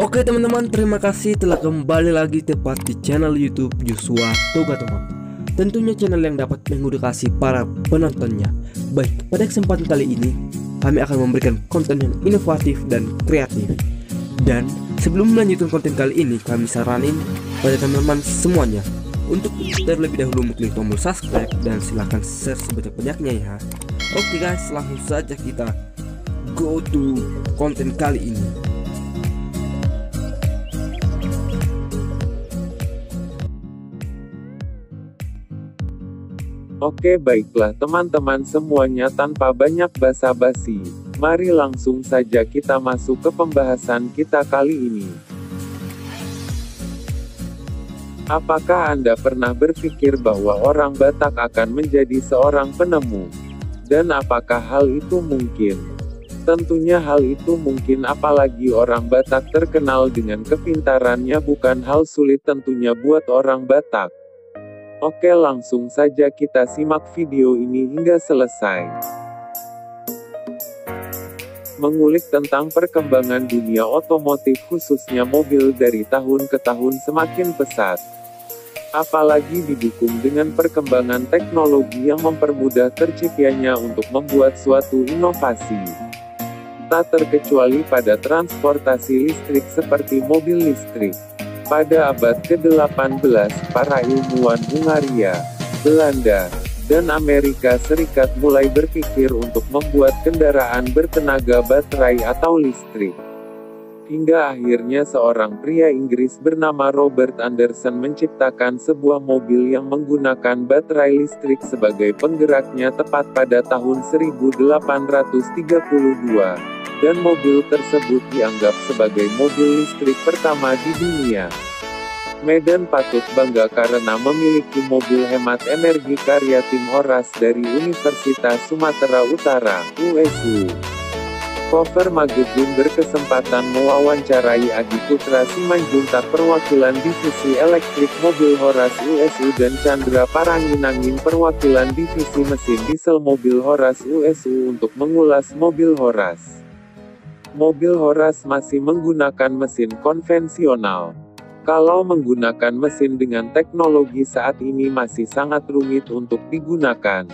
Oke teman-teman, terima kasih telah kembali lagi tepat di channel YouTube Joshua Toga teman. Tentunya channel yang dapat mengedukasi para penontonnya. Baik, pada kesempatan kali ini kami akan memberikan konten yang inovatif dan kreatif. Dan sebelum melanjutkan konten kali ini, kami saranin pada teman-teman semuanya untuk terlebih dahulu mengklik tombol subscribe dan silahkan share sebanyak-banyaknya ya. Oke guys, langsung saja kita go to konten kali ini. Oke, baiklah teman-teman semuanya, tanpa banyak basa-basi, mari langsung saja kita masuk ke pembahasan kita kali ini. Apakah Anda pernah berpikir bahwa orang Batak akan menjadi seorang penemu? Dan apakah hal itu mungkin? Tentunya hal itu mungkin, apalagi orang Batak terkenal dengan kepintarannya. Bukan hal sulit tentunya buat orang Batak. Oke, langsung saja kita simak video ini hingga selesai. Mengulik tentang perkembangan dunia otomotif khususnya mobil dari tahun ke tahun semakin pesat. Apalagi didukung dengan perkembangan teknologi yang mempermudah terciptanya untuk membuat suatu inovasi. Tak terkecuali pada transportasi listrik seperti mobil listrik. Pada abad ke-18, para ilmuwan Hungaria, Belanda, dan Amerika Serikat mulai berpikir untuk membuat kendaraan bertenaga baterai atau listrik. Hingga akhirnya seorang pria Inggris bernama Robert Anderson menciptakan sebuah mobil yang menggunakan baterai listrik sebagai penggeraknya tepat pada tahun 1832. Dan mobil tersebut dianggap sebagai mobil listrik pertama di dunia. Medan patut bangga karena memiliki mobil hemat energi karya tim Horas dari Universitas Sumatera Utara, USU. Cover Magazine berkesempatan mewawancarai Adi Putra Simanjuntak, perwakilan divisi elektrik mobil Horas USU, dan Chandra Paranginangin, perwakilan divisi mesin diesel mobil Horas USU, untuk mengulas mobil Horas. Mobil Horas masih menggunakan mesin konvensional. Kalau menggunakan mesin dengan teknologi saat ini masih sangat rumit untuk digunakan.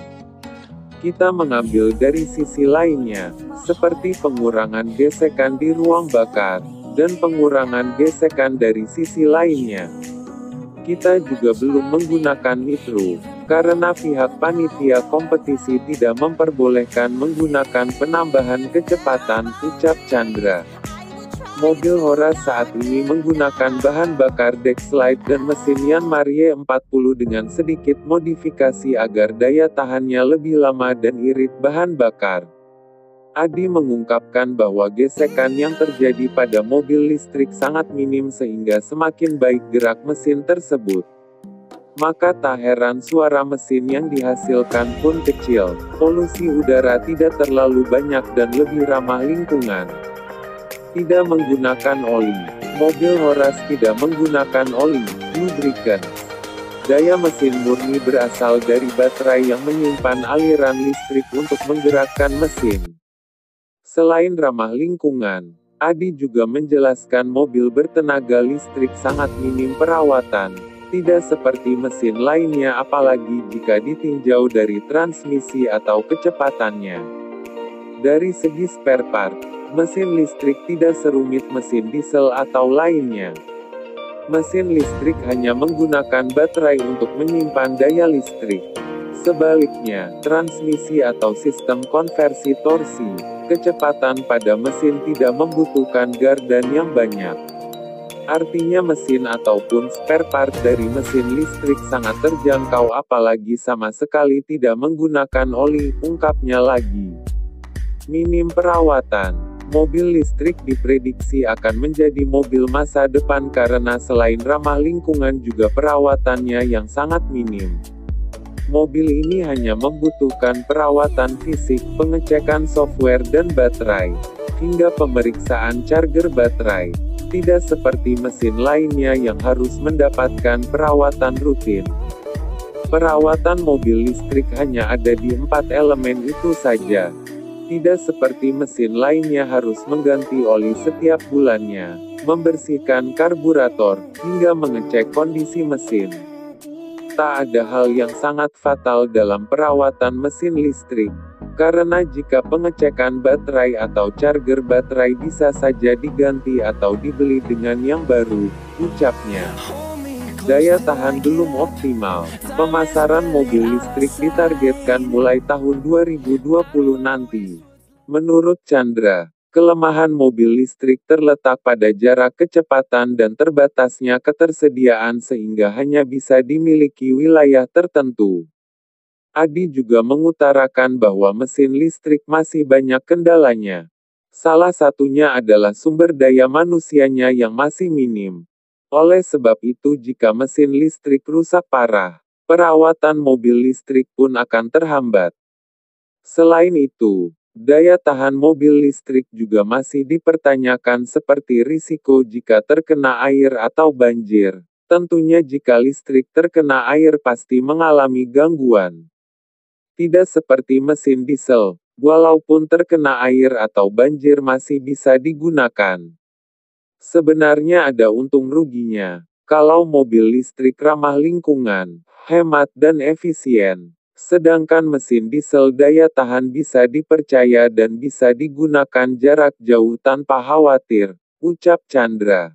Kita mengambil dari sisi lainnya, seperti pengurangan gesekan di ruang bakar, dan pengurangan gesekan dari sisi lainnya. Kita juga belum menggunakan nitro, karena pihak panitia kompetisi tidak memperbolehkan menggunakan penambahan kecepatan, ucap Chandra. Mobil Horas saat ini menggunakan bahan bakar Dexlite dan mesin Yanmar Y40 dengan sedikit modifikasi agar daya tahannya lebih lama dan irit bahan bakar. Adi mengungkapkan bahwa gesekan yang terjadi pada mobil listrik sangat minim sehingga semakin baik gerak mesin tersebut. Maka tak heran suara mesin yang dihasilkan pun kecil, polusi udara tidak terlalu banyak dan lebih ramah lingkungan. Tidak menggunakan oli. Mobil Horas tidak menggunakan oli, lubricant. Daya mesin murni berasal dari baterai yang menyimpan aliran listrik untuk menggerakkan mesin. Selain ramah lingkungan, Adi juga menjelaskan mobil bertenaga listrik sangat minim perawatan. Tidak seperti mesin lainnya, apalagi jika ditinjau dari transmisi atau kecepatannya. Dari segi spare part, mesin listrik tidak serumit mesin diesel atau lainnya. Mesin listrik hanya menggunakan baterai untuk menyimpan daya listrik. Sebaliknya, transmisi atau sistem konversi torsi, kecepatan pada mesin tidak membutuhkan gardan yang banyak. Artinya mesin ataupun spare part dari mesin listrik sangat terjangkau, apalagi sama sekali tidak menggunakan oli, ungkapnya lagi. Minim perawatan. Mobil listrik diprediksi akan menjadi mobil masa depan karena selain ramah lingkungan juga perawatannya yang sangat minim. Mobil ini hanya membutuhkan perawatan fisik, pengecekan software dan baterai, hingga pemeriksaan charger baterai. Tidak seperti mesin lainnya yang harus mendapatkan perawatan rutin. Perawatan mobil listrik hanya ada di 4 elemen itu saja. Tidak seperti mesin lainnya harus mengganti oli setiap bulannya. membersihkan karburator, hingga mengecek kondisi mesin. Tak ada hal yang sangat fatal dalam perawatan mesin listrik, karena jika pengecekan baterai atau charger baterai bisa saja diganti atau dibeli dengan yang baru, ucapnya. Daya tahan belum optimal. Pemasaran mobil listrik ditargetkan mulai tahun 2020 nanti. Menurut Chandra, kelemahan mobil listrik terletak pada jarak kecepatan dan terbatasnya ketersediaan sehingga hanya bisa dimiliki wilayah tertentu. Adi juga mengutarakan bahwa mesin listrik masih banyak kendalanya. Salah satunya adalah sumber daya manusianya yang masih minim. Oleh sebab itu jika mesin listrik rusak parah, perawatan mobil listrik pun akan terhambat. Selain itu, daya tahan mobil listrik juga masih dipertanyakan seperti risiko jika terkena air atau banjir. Tentunya jika listrik terkena air pasti mengalami gangguan. Tidak seperti mesin diesel, walaupun terkena air atau banjir masih bisa digunakan. Sebenarnya ada untung ruginya. Kalau mobil listrik ramah lingkungan, hemat dan efisien. Sedangkan mesin diesel daya tahan bisa dipercaya dan bisa digunakan jarak jauh tanpa khawatir, ucap Chandra.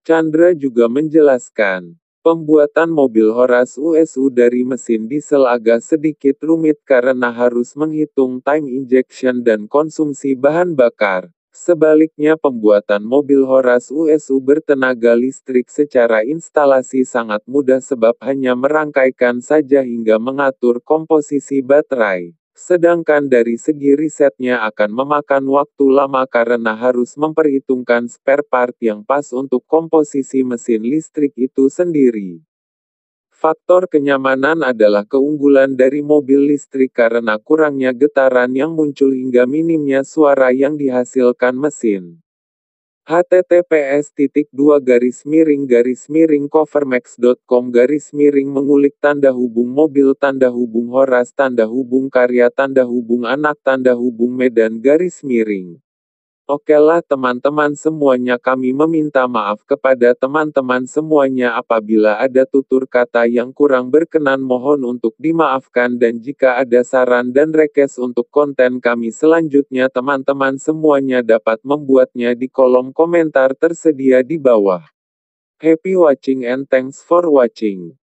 Chandra juga menjelaskan, pembuatan mobil Horas USU dari mesin diesel agak sedikit rumit karena harus menghitung time injection dan konsumsi bahan bakar. Sebaliknya pembuatan mobil Horas USU bertenaga listrik secara instalasi sangat mudah sebab hanya merangkaikan saja hingga mengatur komposisi baterai. Sedangkan dari segi risetnya akan memakan waktu lama karena harus memperhitungkan spare part yang pas untuk komposisi mesin listrik itu sendiri. Faktor kenyamanan adalah keunggulan dari mobil listrik karena kurangnya getaran yang muncul hingga minimnya suara yang dihasilkan mesin. https://covermax.com/miring-mobil-karya-Medan-Medan. Okelah teman-teman semuanya, kami meminta maaf kepada teman-teman semuanya apabila ada tutur kata yang kurang berkenan, mohon untuk dimaafkan, dan jika ada saran dan request untuk konten kami selanjutnya teman-teman semuanya dapat membuatnya di kolom komentar tersedia di bawah. Happy watching and thanks for watching.